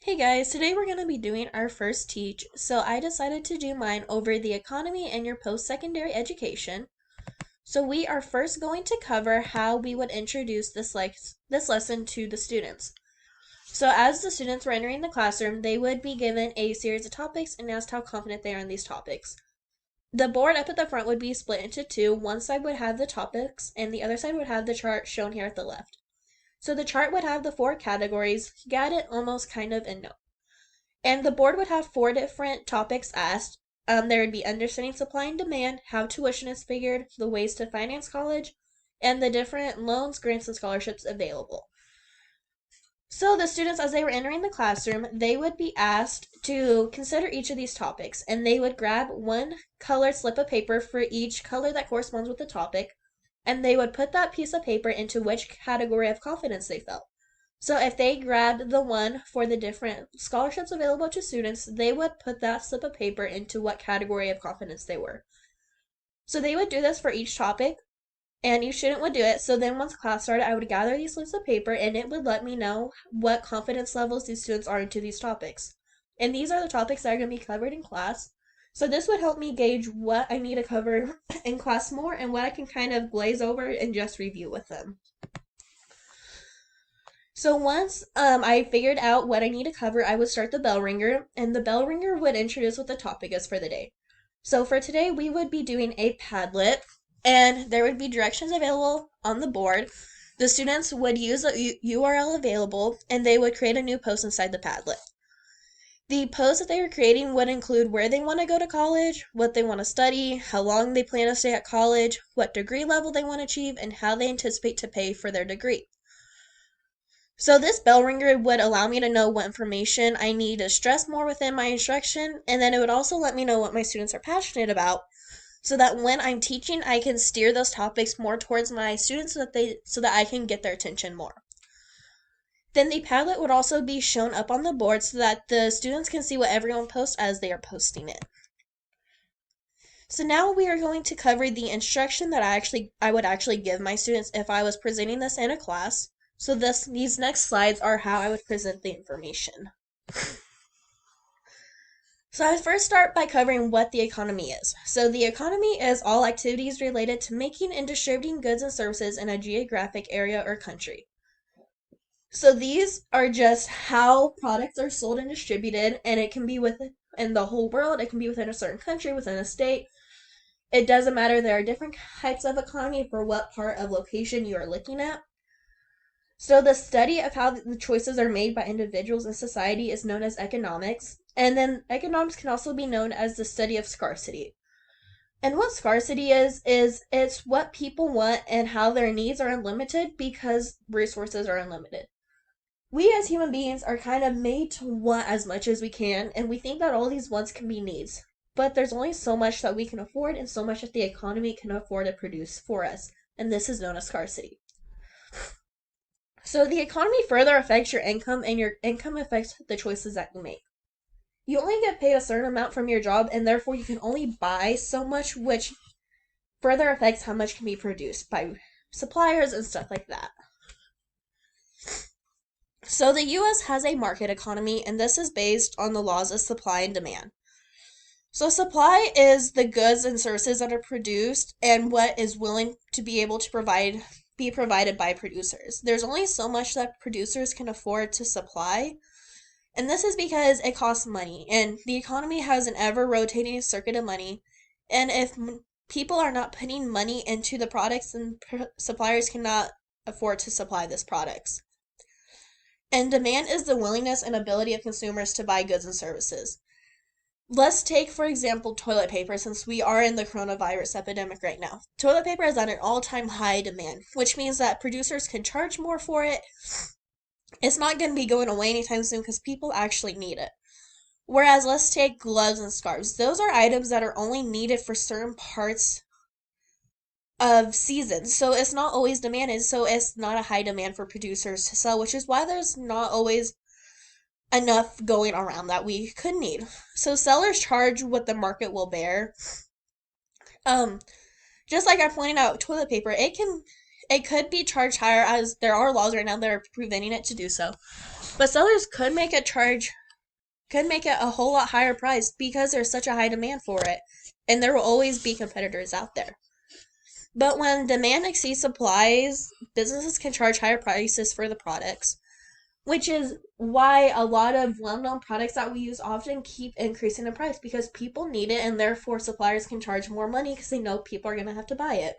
Hey guys, today we're going to be doing our first teach, so I decided to do mine over the economy and your post-secondary education. So we are first going to cover how we would introduce this lesson to the students. So as the students were entering the classroom, they would be given a series of topics and asked how confident they are in these topics. The board up at the front would be split into two. One side would have the topics and the other side would have the chart shown here at the left. So the chart would have the four categories, get it, almost, kind of, and no. And the board would have four different topics asked. There would be understanding supply and demand, how tuition is figured, the ways to finance college, and the different loans, grants, and scholarships available. So the students, as they were entering the classroom, they would be asked to consider each of these topics, and they would grab one colored slip of paper for each color that corresponds with the topic, and they would put that piece of paper into which category of confidence they felt. So if they grabbed the one for the different scholarships available to students, they would put that slip of paper into what category of confidence they were. So they would do this for each topic, and each student would do it. So then once class started, I would gather these slips of paper, and it would let me know what confidence levels these students are into these topics. And these are the topics that are going to be covered in class. So this would help me gauge what I need to cover in class more and what I can kind of glaze over and just review with them. So once I figured out what I need to cover, I would start the bell ringer, and the bell ringer would introduce what the topic is for the day. So for today, we would be doing a Padlet, and there would be directions available on the board. The students would use the URL available, and they would create a new post inside the Padlet. The post that they were creating would include where they want to go to college, what they want to study, how long they plan to stay at college, what degree level they want to achieve, and how they anticipate to pay for their degree. So this bell ringer would allow me to know what information I need to stress more within my instruction, and then it would also let me know what my students are passionate about, so that when I'm teaching, I can steer those topics more towards my students so that I can get their attention more. Then the Padlet would also be shown up on the board so that the students can see what everyone posts as they are posting it. So now we are going to cover the instruction that I would actually give my students if I was presenting this in a class. So these next slides are how I would present the information. So I would first start by covering what the economy is. So the economy is all activities related to making and distributing goods and services in a geographic area or country. So these are just how products are sold and distributed, and it can be in the whole world, it can be within a certain country, within a state. It doesn't matter, there are different types of economy for what part of location you are looking at. So the study of how the choices are made by individuals in society is known as economics. And then economics can also be known as the study of scarcity. And what scarcity is it's what people want and how their needs are unlimited because resources are unlimited. We as human beings are kind of made to want as much as we can, and we think that all these wants can be needs. But there's only so much that we can afford and so much that the economy can afford to produce for us. And this is known as scarcity. So the economy further affects your income, and your income affects the choices that you make. You only get paid a certain amount from your job, and therefore you can only buy so much, which further affects how much can be produced by suppliers and stuff like that. So the US has a market economy, and this is based on the laws of supply and demand. So supply is the goods and services that are produced and what is willing to be able to be provided by producers. There's only so much that producers can afford to supply, and this is because it costs money, and the economy has an ever-rotating circuit of money, and if people are not putting money into the products, then suppliers cannot afford to supply these products. And demand is the willingness and ability of consumers to buy goods and services. Let's take, for example, toilet paper, since we are in the coronavirus epidemic right now. Toilet paper is at an all-time high demand, which means that producers can charge more for it. It's not going to be going away anytime soon because people actually need it. Whereas let's take gloves and scarves. Those are items that are only needed for certain parts of seasons. So it's not always demanded, so it's not a high demand for producers to sell, which is why there's not always enough going around that we could need. So sellers charge what the market will bear. Just like I pointed out, toilet paper, it could be charged higher as there are laws right now that are preventing it to do so. But sellers could make it a whole lot higher price because there's such a high demand for it. And there will always be competitors out there. But when demand exceeds supplies, businesses can charge higher prices for the products, which is why a lot of well-known products that we use often keep increasing in price because people need it and therefore suppliers can charge more money because they know people are going to have to buy it.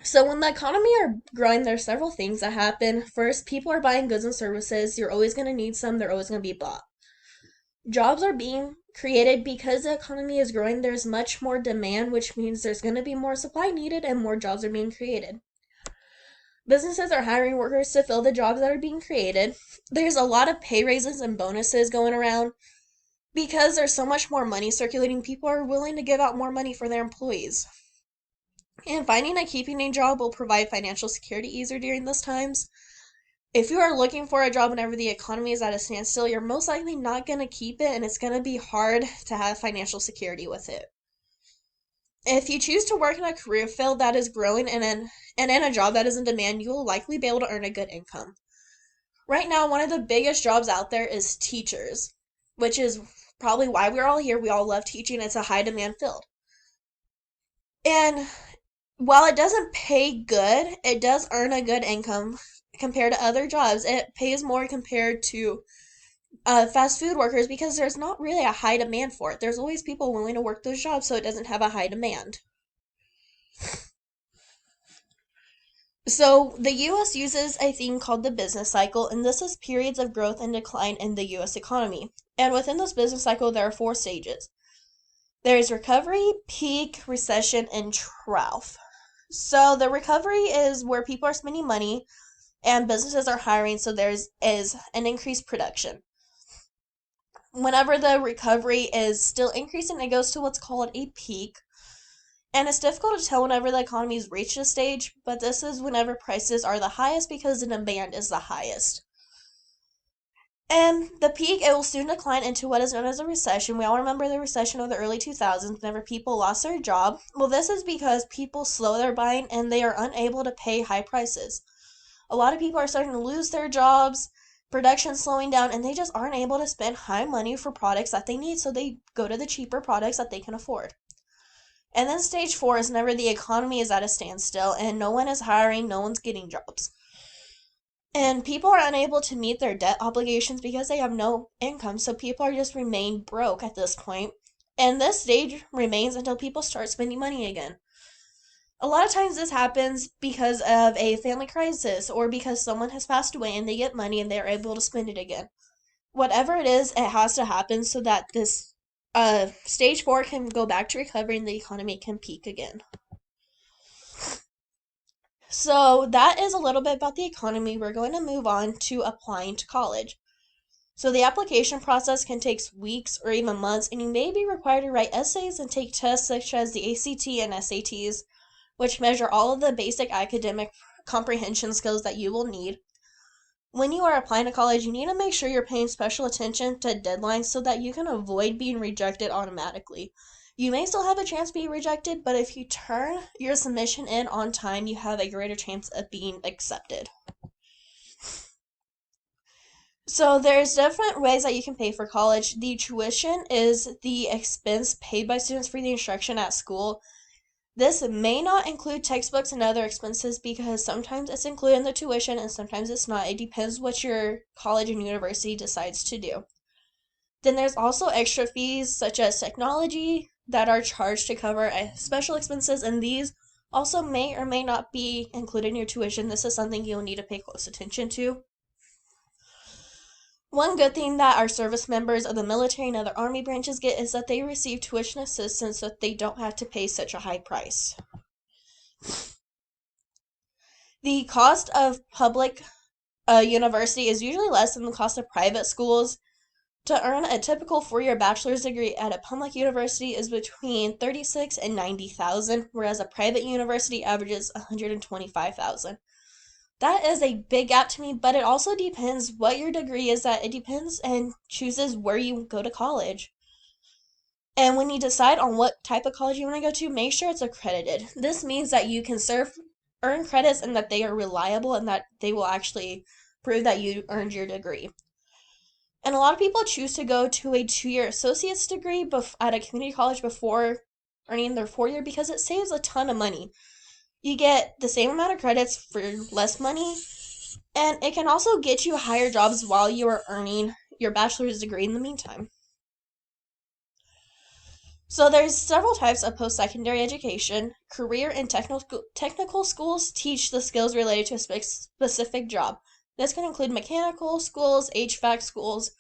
So when the economy are growing, there's several things that happen. First, people are buying goods and services. You're always going to need some. They're always going to be bought. Jobs are being created because the economy is growing. There's much more demand, which means there's going to be more supply needed and more jobs are being created. Businesses are hiring workers to fill the jobs that are being created. There's a lot of pay raises and bonuses going around because there's so much more money circulating. People are willing to give out more money for their employees. And finding and keeping a job will provide financial security easier during those times. If you are looking for a job whenever the economy is at a standstill, you're most likely not going to keep it, and it's going to be hard to have financial security with it. If you choose to work in a career field that is growing and in a job that is in demand, you will likely be able to earn a good income. Right now, one of the biggest jobs out there is teachers, which is probably why we're all here. We all love teaching. It's a high demand field. And while it doesn't pay good, it does earn a good income compared to other jobs. It pays more compared to fast food workers because there's not really a high demand for it. There's always people willing to work those jobs, so it doesn't have a high demand. So the US uses a thing called the business cycle, and this is periods of growth and decline in the US economy. And within this business cycle, there are 4 stages. There is recovery, peak, recession, and trough. So the recovery is where people are spending money and businesses are hiring, so there's is an increased production. Whenever the recovery is still increasing, it goes to what's called a peak. And it's difficult to tell whenever the economy's reached a stage, but this is whenever prices are the highest because the demand is the highest. And the peak, it will soon decline into what is known as a recession. We all remember the recession of the early 2000s whenever people lost their job. Well, this is because people slow their buying and they are unable to pay high prices. A lot of people are starting to lose their jobs, production slowing down, and they just aren't able to spend high money for products that they need, so they go to the cheaper products that they can afford. And then stage 4 is whenever the economy is at a standstill and no one is hiring, no one's getting jobs. And people are unable to meet their debt obligations because they have no income, so people are just remain broke at this point. And this stage remains until people start spending money again. A lot of times this happens because of a family crisis or because someone has passed away and they get money and they're able to spend it again. Whatever it is, it has to happen so that this stage 4 can go back to recovery and the economy can peak again. So that is a little bit about the economy. We're going to move on to applying to college. So the application process can take weeks or even months, and you may be required to write essays and take tests such as the ACT and SATs, which measure all of the basic academic comprehension skills that you will need. When you are applying to college, you need to make sure you're paying special attention to deadlines so that you can avoid being rejected automatically. You may still have a chance to be rejected, but if you turn your submission in on time, you have a greater chance of being accepted. So there's different ways that you can pay for college. The tuition is the expense paid by students for the instruction at school. This may not include textbooks and other expenses because sometimes it's included in the tuition and sometimes it's not. It depends what your college and university decides to do. Then there's also extra fees such as technology that are charged to cover special expenses, and these also may or may not be included in your tuition. This is something you'll need to pay close attention to. One good thing that our service members of the military and other army branches get is that they receive tuition assistance so that they don't have to pay such a high price. The cost of public university is usually less than the cost of private schools. To earn a typical 4-year bachelor's degree at a public university is between $36,000 and $90,000, whereas a private university averages $125,000. That is a big gap to me, but it also depends what your degree is at. It depends and chooses where you go to college. And when you decide on what type of college you want to go to, make sure it's accredited. This means that you can serve earn credits and that they are reliable and that they will actually prove that you earned your degree. And a lot of people choose to go to a 2-year associate's degree at a community college before earning their 4-year because it saves a ton of money. You get the same amount of credits for less money, and it can also get you higher jobs while you are earning your bachelor's degree in the meantime. So there's several types of post-secondary education. Career and technical schools teach the skills related to a specific job. This can include mechanical schools, HVAC schools,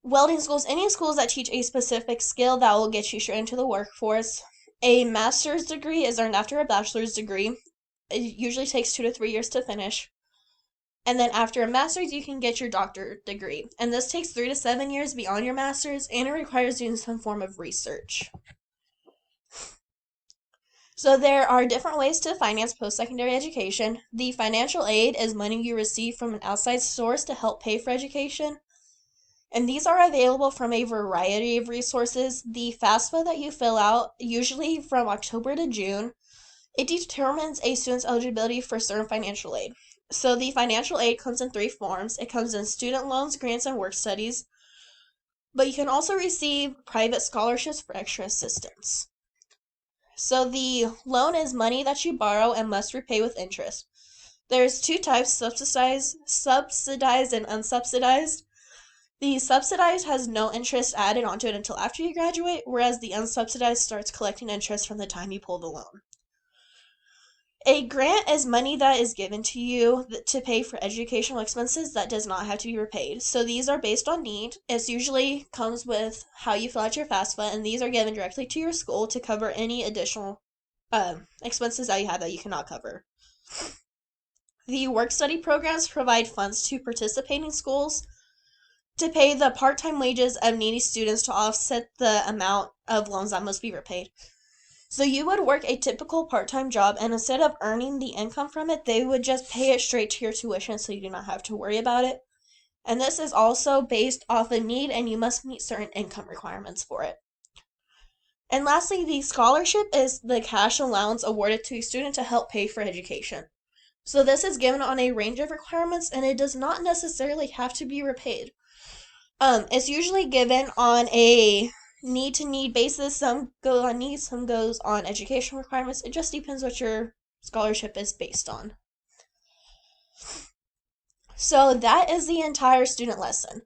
welding schools, any schools that teach a specific skill that will get you straight into the workforce. A master's degree is earned after a bachelor's degree. It usually takes 2 to 3 years to finish. And then after a master's, you can get your doctorate degree. And this takes 3 to 7 years beyond your master's, and it requires doing some form of research. So there are different ways to finance post-secondary education. The financial aid is money you receive from an outside source to help pay for education. And these are available from a variety of resources. The FAFSA that you fill out, usually from October to June, it determines a student's eligibility for certain financial aid. So the financial aid comes in 3 forms. It comes in student loans, grants, and work studies. But you can also receive private scholarships for extra assistance. So the loan is money that you borrow and must repay with interest. There's 2 types, subsidized and unsubsidized. The subsidized has no interest added onto it until after you graduate, whereas the unsubsidized starts collecting interest from the time you pull the loan. A grant is money that is given to you to pay for educational expenses that does not have to be repaid. So these are based on need. It usually comes with how you fill out your FAFSA, and these are given directly to your school to cover any additional expenses that you have that you cannot cover. The work study programs provide funds to participating schools to pay the part-time wages of needy students to offset the amount of loans that must be repaid. So you would work a typical part-time job, and instead of earning the income from it, they would just pay it straight to your tuition so you do not have to worry about it. And this is also based off a need, and you must meet certain income requirements for it. And lastly, the scholarship is the cash allowance awarded to a student to help pay for education. So this is given on a range of requirements, and it does not necessarily have to be repaid. It's usually given on a need to need basis. Some go on needs, some goes on educational requirements. It just depends what your scholarship is based on. So that is the entire student lesson.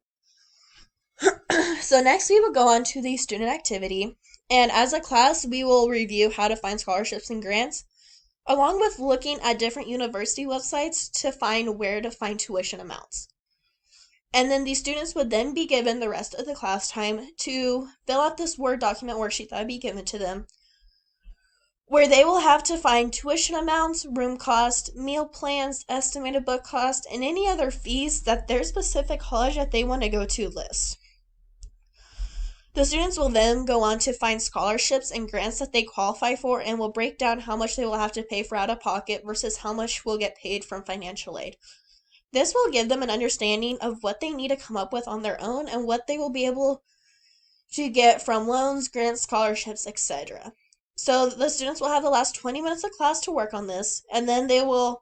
So next we will go on to the student activity. And as a class, we will review how to find scholarships and grants, along with looking at different university websites to find where to find tuition amounts. And then the students would then be given the rest of the class time to fill out this Word document worksheet that would be given to them, where they will have to find tuition amounts, room cost, meal plans, estimated book cost, and any other fees that their specific college that they want to go to lists. The students will then go on to find scholarships and grants that they qualify for, and will break down how much they will have to pay for out of pocket versus how much will get paid from financial aid. This will give them an understanding of what they need to come up with on their own and what they will be able to get from loans, grants, scholarships, etc. So the students will have the last 20 minutes of class to work on this, and then the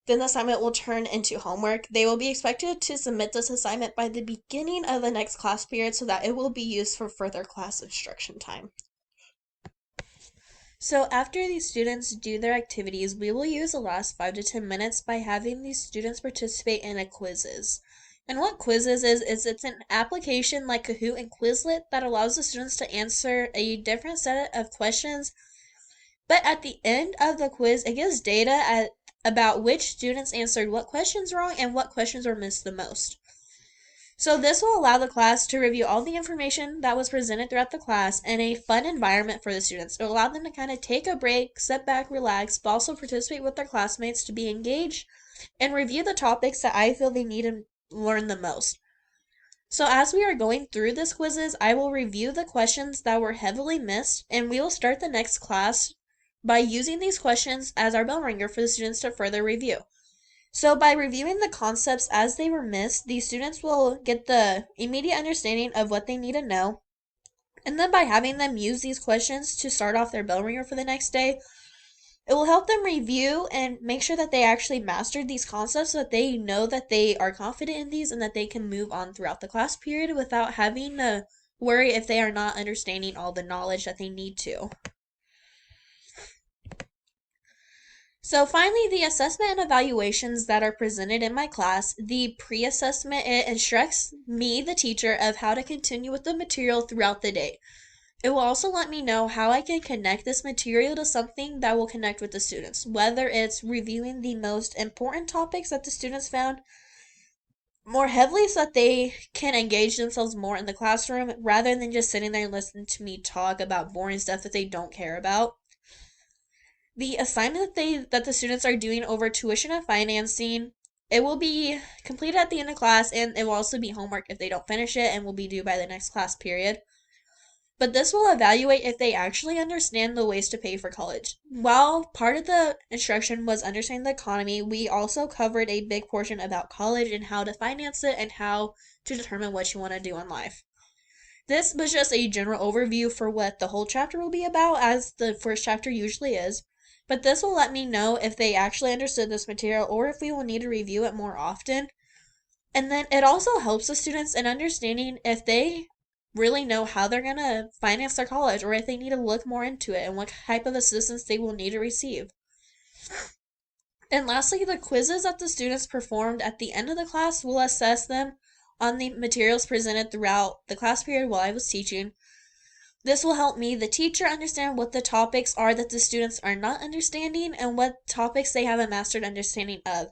assignment will turn into homework. They will be expected to submit this assignment by the beginning of the next class period so that it will be used for further class instruction time. So after these students do their activities, we will use the last 5 to 10 minutes by having these students participate in a quizzes. And what quizzes is it's an application like Kahoot and Quizlet that allows the students to answer a different set of questions. But at the end of the quiz, it gives data about which students answered what questions wrong and what questions were missed the most. So this will allow the class to review all the information that was presented throughout the class in a fun environment for the students. It will allow them to kind of take a break, sit back, relax, but also participate with their classmates to be engaged and review the topics that I feel they need to learn the most. So as we are going through this quizzes, I will review the questions that were heavily missed, and we will start the next class by using these questions as our bell ringer for the students to further review. So by reviewing the concepts as they were missed, the students will get the immediate understanding of what they need to know. And then by having them use these questions to start off their bell ringer for the next day, It will help them review and make sure that they actually mastered these concepts so that they know that they are confident in these and that they can move on throughout the class period without having to worry if they are not understanding all the knowledge that they need to. So finally, the assessment and evaluations that are presented in my class, the pre-assessment, it instructs me, the teacher, of how to continue with the material throughout the day. It will also let me know how I can connect this material to something that will connect with the students, whether it's reviewing the most important topics that the students found more heavily so that they can engage themselves more in the classroom rather than just sitting there and listening to me talk about boring stuff that they don't care about. The assignment that the students are doing over tuition and financing, it will be completed at the end of class, and it will also be homework if they don't finish it and will be due by the next class period. But this will evaluate if they actually understand the ways to pay for college. While part of the instruction was understanding the economy, we also covered a big portion about college and how to finance it and how to determine what you want to do in life. This was just a general overview for what the whole chapter will be about, as the first chapter usually is. But this will let me know if they actually understood this material or if we will need to review it more often. And then it also helps the students in understanding if they really know how they're going to finance their college or if they need to look more into it and what type of assistance they will need to receive. And lastly, the quizzes that the students performed at the end of the class will assess them on the materials presented throughout the class period while I was teaching. This will help me, the teacher, understand what the topics are that the students are not understanding and what topics they have a mastered understanding of.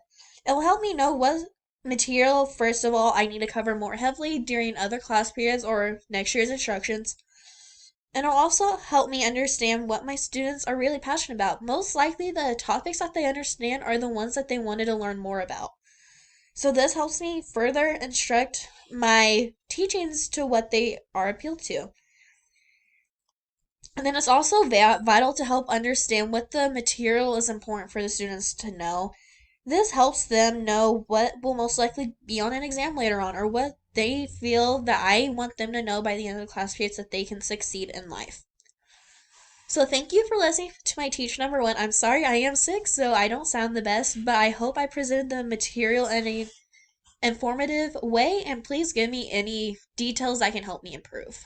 It will help me know what material, first of all, I need to cover more heavily during other class periods or next year's instructions. And it'll also help me understand what my students are really passionate about. Most likely, the topics that they understand are the ones that they wanted to learn more about. So this helps me further instruct my teachings to what they are appealed to. And then it's also vital to help understand what the material is important for the students to know. This helps them know what will most likely be on an exam later on, or what they feel that I want them to know by the end of the class period so that they can succeed in life. So thank you for listening to my teach number 1. I'm sorry I am sick, so I don't sound the best, but I hope I presented the material in an informative way, and please give me any details that can help me improve.